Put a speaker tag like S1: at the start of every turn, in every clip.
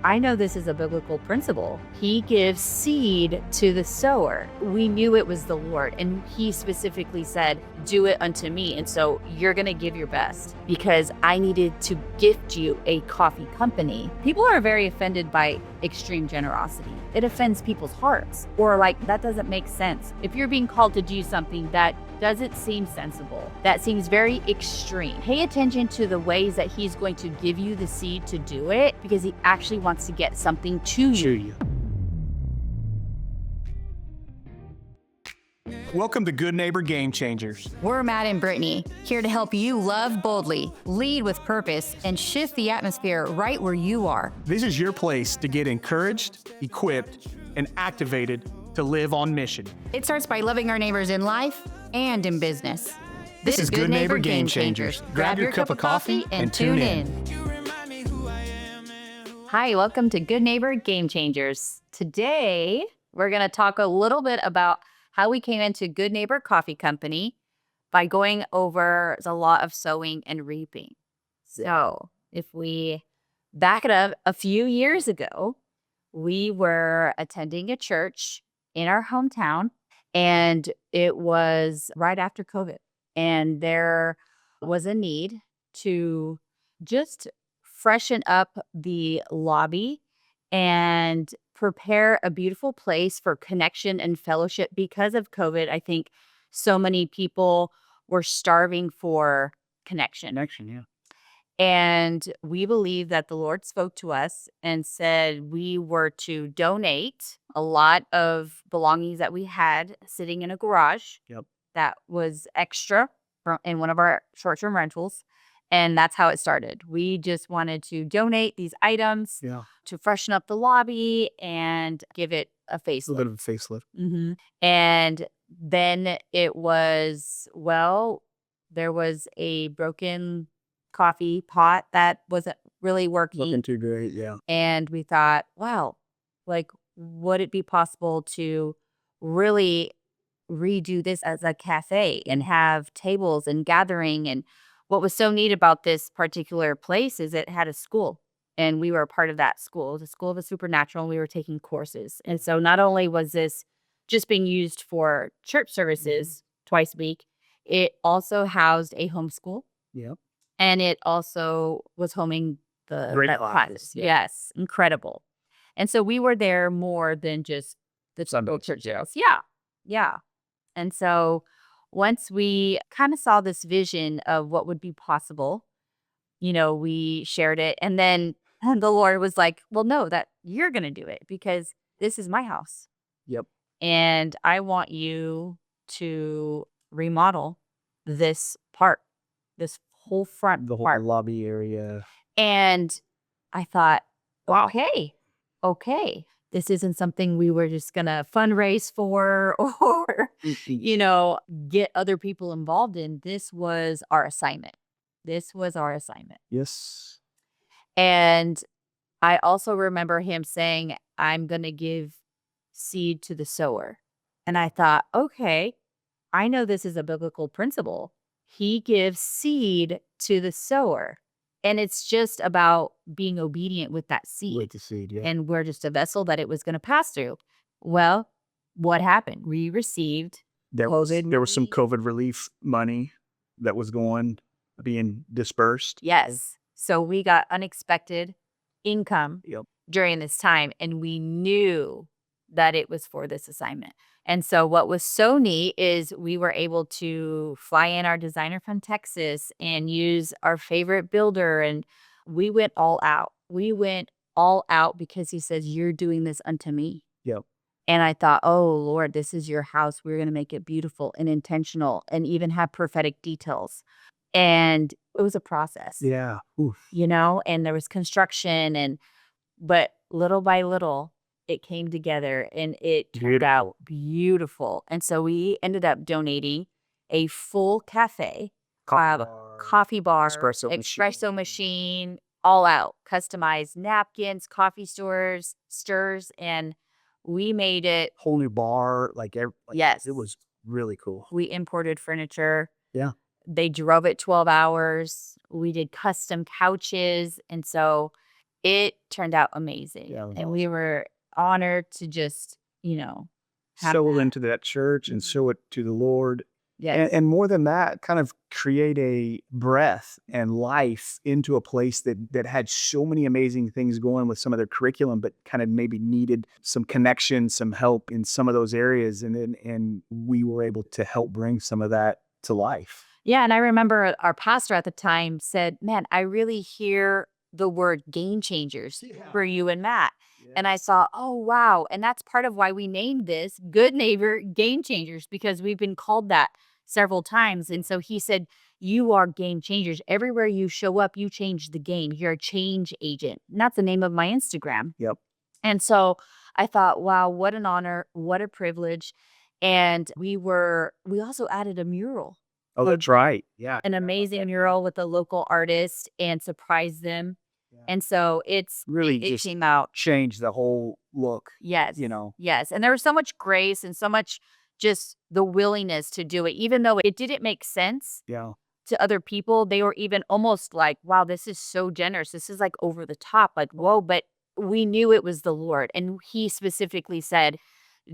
S1: I know this is a biblical principle. He gives seed to the sower. We knew it was the Lord, and he specifically said, do it unto me. And so you're going to give your best because I needed to gift you a coffee company. People are very offended by extreme generosity. It offends people's hearts, or like, that doesn't make sense. If you're being called to do something that doesn't seem sensible, that seems very extreme, pay attention to the ways that he's going to give you the seed to do it, because he actually wants to get something to you.
S2: Welcome to Good Neighbor Game Changers.
S3: We're Matt and Brittany, here to help you love boldly, lead with purpose, and shift the atmosphere right where you are.
S2: This is your place to get encouraged, equipped, and activated to live on mission.
S3: It starts by loving our neighbors in life and in business.
S2: This is Good Neighbor Game Changers. Grab your cup of coffee and tune in.
S1: Hi, welcome to Good Neighbor Game Changers. Today, we're going to talk a little bit about how we came into Good Neighbor Coffee Company by going over the law of sowing and reaping. So if we back it up a few years ago, we were attending a church in our hometown, and it was right after COVID. And there was a need to just freshen up the lobby and prepare a beautiful place for connection and fellowship. Because of COVID, I think so many people were starving for connection.
S2: Yeah.
S1: And we believe that the Lord spoke to us and said we were to donate a lot of belongings that we had sitting in a garage that was extra in one of our short-term rentals. And that's how it started. We just wanted to donate these items to freshen up the lobby and give it a facelift.
S2: A little bit of a facelift.
S1: Mm-hmm. And then it was, there was a broken coffee pot that wasn't really working.
S2: Looking too great, yeah.
S1: And we thought, wow, like, would it be possible to really redo this as a cafe and have tables and gathering? And what was so neat about this particular place is it had a school, and we were a part of that school, the School of the Supernatural, and we were taking courses. And so not only was this just being used for church services twice a week, it also housed a homeschool.
S2: Yep.
S1: And it also was homing the
S2: Great
S1: classes. Yes, incredible. And so we were there more than just the
S2: Sunday
S1: church house. Yeah. And so once we kind of saw this vision of what would be possible, we shared it. And then the Lord was like, well, no, that you're going to do it because this is my house.
S2: Yep.
S1: And I want you to remodel this part, this whole front
S2: The whole
S1: part.
S2: lobby area.
S1: And I thought, wow, okay. This isn't something we were just going to fundraise for or, get other people involved in. This was our assignment.
S2: Yes.
S1: And I also remember him saying, I'm going to give seed to the sower. And I thought, okay, I know this is a biblical principle. He gives seed to the sower. And it's just about being obedient with that seed.
S2: With the seed, yeah.
S1: And we're just a vessel that it was going to pass through. Well, what happened? We received COVID.
S2: There was some COVID relief money that was being dispersed.
S1: Yes. So we got unexpected income during this time. And we knew that it was for this assignment. And so what was so neat is we were able to fly in our designer from Texas and use our favorite builder. And we went all out. Because he says, you're doing this unto me.
S2: Yep.
S1: And I thought, oh, Lord, this is your house. We're going to make it beautiful and intentional and even have prophetic details. And it was a process.
S2: Yeah. Oof.
S1: And there was construction but little by little, it came together and it turned out beautiful. And so we ended up donating a full cafe, coffee bar, espresso machine, all out, customized napkins, coffee stirs, and we made it
S2: whole new bar,
S1: yes,
S2: it was really cool.
S1: We imported furniture.
S2: Yeah.
S1: They drove it 12 hours. We did custom couches. And so it turned out amazing.
S4: Yeah, it was
S1: And we were honored to just, have
S4: sow
S1: that.
S4: into that church and sow it to the Lord.
S1: Yes.
S4: And more than that, kind of create a breath and life into a place that had so many amazing things going with some of their curriculum, but kind of maybe needed some connection, some help in some of those areas. And we were able to help bring some of that to life.
S1: Yeah, and I remember our pastor at the time said, "Man, I really hear the word game changers for you and Matt." And I saw, oh, wow. And that's part of why we named this Good Neighbor Game Changers, because we've been called that several times. And so he said, "You are game changers. Everywhere you show up, you change the game. You're a change agent." And that's the name of my Instagram.
S4: Yep.
S1: And so I thought, wow, what an honor, what a privilege. And we also added a mural,
S4: Oh, that's right. Yeah.
S1: an amazing mural with a local artist, and surprised them.
S4: Yeah.
S1: And so
S4: Really
S1: it
S4: just
S1: came out.
S4: change the whole look.
S1: Yes.
S4: You know.
S1: Yes. And there was so much grace and so much just the willingness to do it, even though it didn't make sense
S4: Yeah.
S1: to other people. They were even almost like, wow, this is so generous. This is like over the top, like, whoa. But we knew it was the Lord. And he specifically said,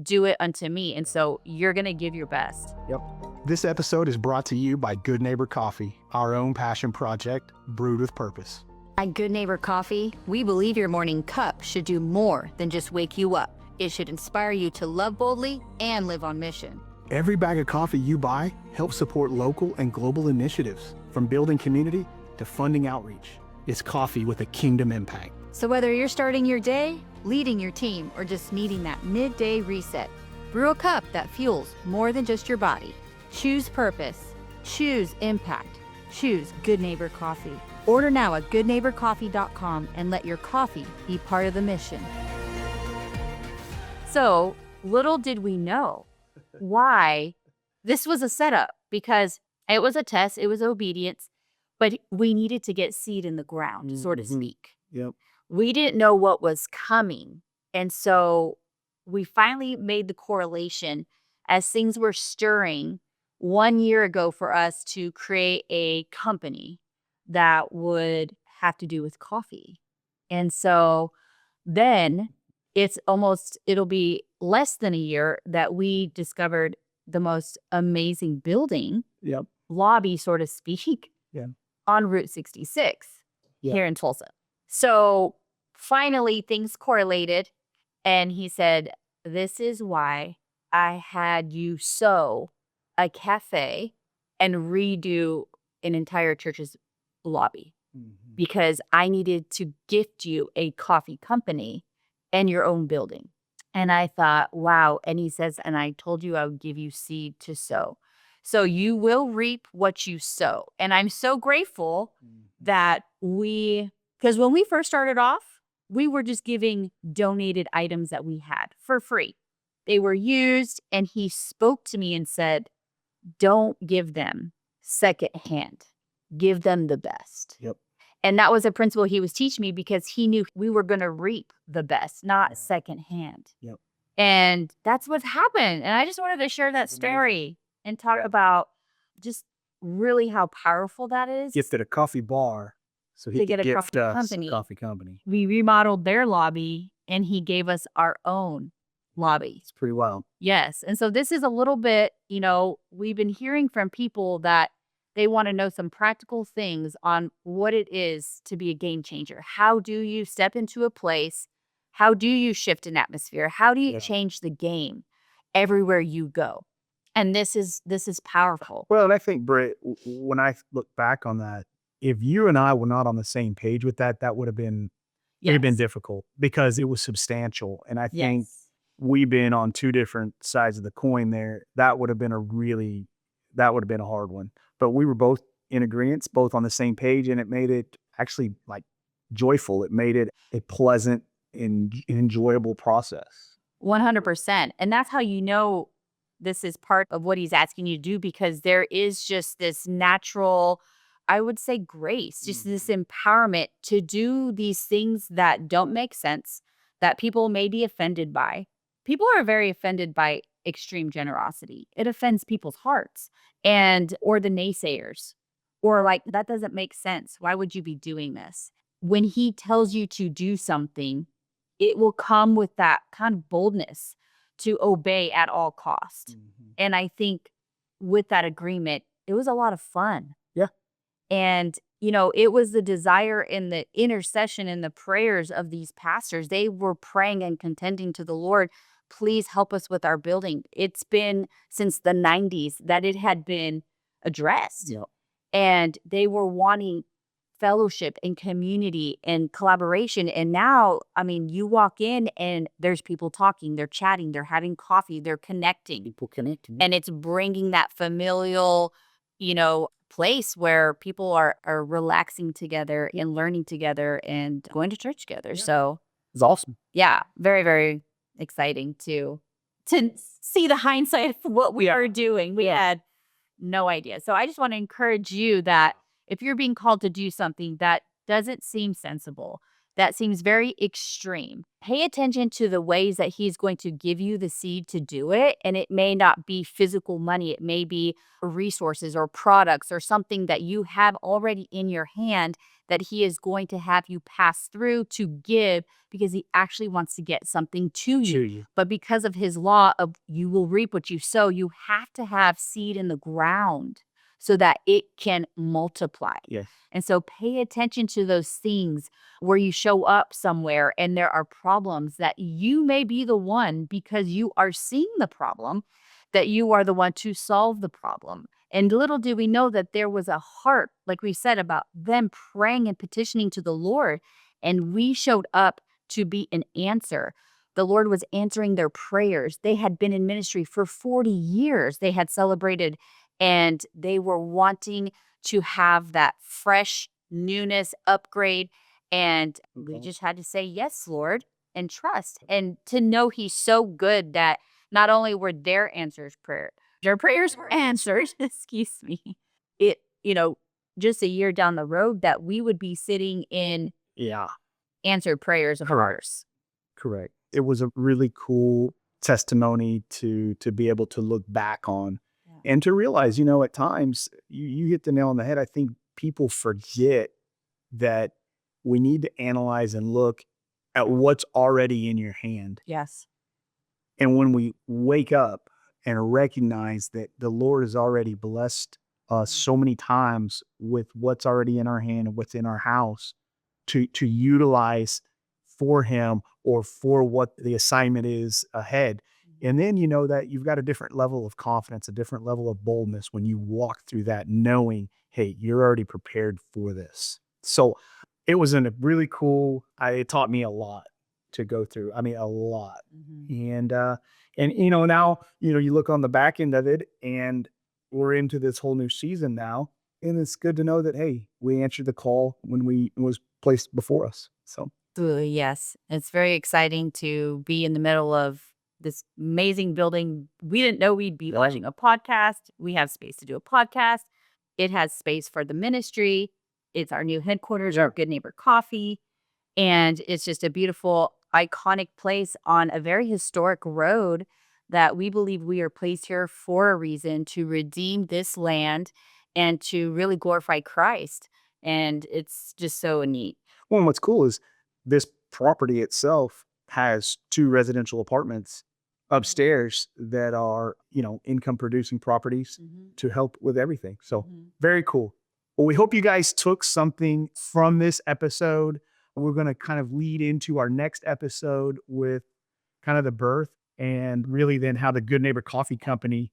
S1: "Do it unto me." And so you're going to give your best.
S4: Yep.
S2: This episode is brought to you by Good Neighbor Coffee, our own passion project brewed with purpose.
S3: At Good Neighbor Coffee, we believe your morning cup should do more than just wake you up. It should inspire you to love boldly and live on mission.
S2: Every bag of coffee you buy helps support local and global initiatives, from building community to funding outreach. It's coffee with a kingdom impact.
S3: So whether you're starting your day, leading your team, or just needing that midday reset, brew a cup that fuels more than just your body. Choose purpose. Choose impact. Choose Good Neighbor Coffee. Order now at goodneighborcoffee.com and let your coffee be part of the mission.
S1: So little did we know why this was a setup, because it was a test, it was obedience, but we needed to get seed in the ground, so to
S4: Mhm.
S1: speak.
S4: Yep.
S1: We didn't know what was coming. And so we finally made the correlation as things were stirring 1 year ago for us to create a company that would have to do with coffee. And so then it'll be less than a year that we discovered the most amazing building,
S4: Yep.
S1: lobby, so to speak,
S4: Yeah.
S1: on Route 66
S4: Yeah.
S1: here in Tulsa. So finally things correlated, and he said, "This is why I had you sew a cafe and redo an entire church's lobby,
S4: Mhm.
S1: because I needed to gift you a coffee company and your own building." And I thought, wow. And he says, "And I told you I would give you seed to sow. So you will reap what you sow." And I'm so grateful that because when we first started off, we were just giving donated items that we had for free. They were used, and he spoke to me and said, "Don't give them secondhand. Give them the best."
S4: Yep.
S1: And that was a principle he was teaching me, because he knew we were going to reap the best, not secondhand.
S4: Yep.
S1: And that's what's happened. And I just wanted to share that story and talk about just really how powerful that is.
S4: Gifted a coffee bar, so he
S1: To
S4: could
S1: get a
S4: gift
S1: coffee
S4: us
S1: company.
S4: a coffee company.
S1: We remodeled their lobby, and he gave us our own lobby.
S4: It's pretty wild.
S1: Yes. And so this is a little bit, we've been hearing from people that they want to know some practical things on what it is to be a game changer. How do you step into a place? How do you shift an atmosphere? How do you
S4: Yeah.
S1: change the game everywhere you go? And this is powerful.
S4: Well, and I think, Britt, when I look back on that, if you and I were not on the same page with that, that would have been
S1: Yes.
S4: difficult, because it was substantial. And I think
S1: Yes.
S4: we've been on two different sides of the coin there. That would have been a hard one. But we were both in agreement, both on the same page, and it made it actually like joyful. It made it a pleasant and enjoyable process.
S1: 100%. And that's how this is part of what he's asking you to do, because there is just this natural, I would say, grace, just this empowerment to do these things that don't make sense, that people may be offended by. People are very offended by extreme generosity. It offends people's hearts, or the naysayers, or like, that doesn't make sense. Why would you be doing this? when he tells you to do something, it will come with that kind of boldness to obey at all cost. And I think with that agreement, it was a lot of fun.
S4: Yeah.
S1: And, you know, it was the desire and the intercession and the prayers of these pastors. They were praying and contending to the Lord, please help us with our building. It's been since the 90s that it had been addressed.
S4: Yeah.
S1: And they were wanting fellowship and community and collaboration. And now, I mean, you walk in and there's people talking, they're chatting, they're having coffee, they're connecting.
S5: People connecting.
S1: And it's bringing that familial, you know, place where people are relaxing together and learning together and going to church together. So
S4: It's awesome.
S1: yeah, very, very exciting to see the hindsight of what we are doing. We had no idea. So I just want to encourage you that if you're being called to do something that doesn't seem sensible, that seems very extreme, pay attention to the ways that he's going to give you the seed to do it. And it may not be physical money. It may be resources or products or something that you have already in your hand that he is going to have you pass through to give because he actually wants to get something to you. But because of his law of you will reap what you sow, you have to have seed in the ground so that it can multiply.
S4: Yes.
S1: And so pay attention to those things where you show up somewhere and there are problems that you may be the one because you are seeing the problem, that you are the one to solve the problem. And little do we know that there was a heart, like we said, about them praying and petitioning to the Lord. And we showed up to be an answer. The Lord was answering their prayers. They had been in ministry for 40 years. They had celebrated and they were wanting to have that fresh newness upgrade. And we just had to say, yes, Lord, and trust. And to know he's so good that not only were their prayers were answered, excuse me, it, you know, just a year down the road that we would be sitting in answered prayers of ours.
S4: Correct. It was a really cool testimony to be able to look back on and to realize, you know, at times you hit the nail on the head. I think people forget that we need to analyze and look at what's already in your hand.
S1: Yes.
S4: And when we wake up and recognize that the Lord has already blessed us so many times with what's already in our hand and what's in our house to utilize for him or for what the assignment is ahead. And then you know that you've got a different level of confidence, a different level of boldness when you walk through that, knowing, hey, you're already prepared for this. So it was a really cool, it taught me a lot to go through. I mean, a lot. And you know, now, you know, you look on the back end of it and we're into this whole new season now. And it's good to know that, hey, we answered the call when it was placed before us. So
S1: Absolutely, yes. It's very exciting to be in the middle of this amazing building. We didn't know we'd be launching a podcast. We have space to do a podcast. It has space for the ministry. It's our new headquarters, our Good Neighbor Coffee. And it's just a beautiful, iconic place on a very historic road that we believe we are placed here for a reason to redeem this land and to really glorify Christ. And it's just so neat.
S4: well, and what's cool is this property itself has 2 residential apartments upstairs that are, you know, income producing properties to help with everything. So very cool. Well, we hope you guys took something from this episode. We're going to kind of lead into our next episode with kind of the birth and really then how the Good Neighbor Coffee Company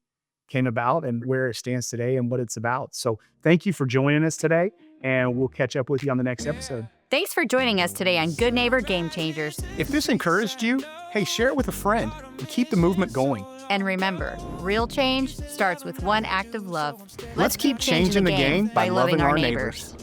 S4: came about and where it stands today and what it's about. So thank you for joining us today, and we'll catch up with you on the next episode.
S1: Thanks for joining us today on Good Neighbor Game Changers.
S2: If this encouraged you, hey, share it with a friend and keep the movement going.
S1: And remember, real change starts with one act of love.
S2: Let's keep changing the game by loving our neighbors.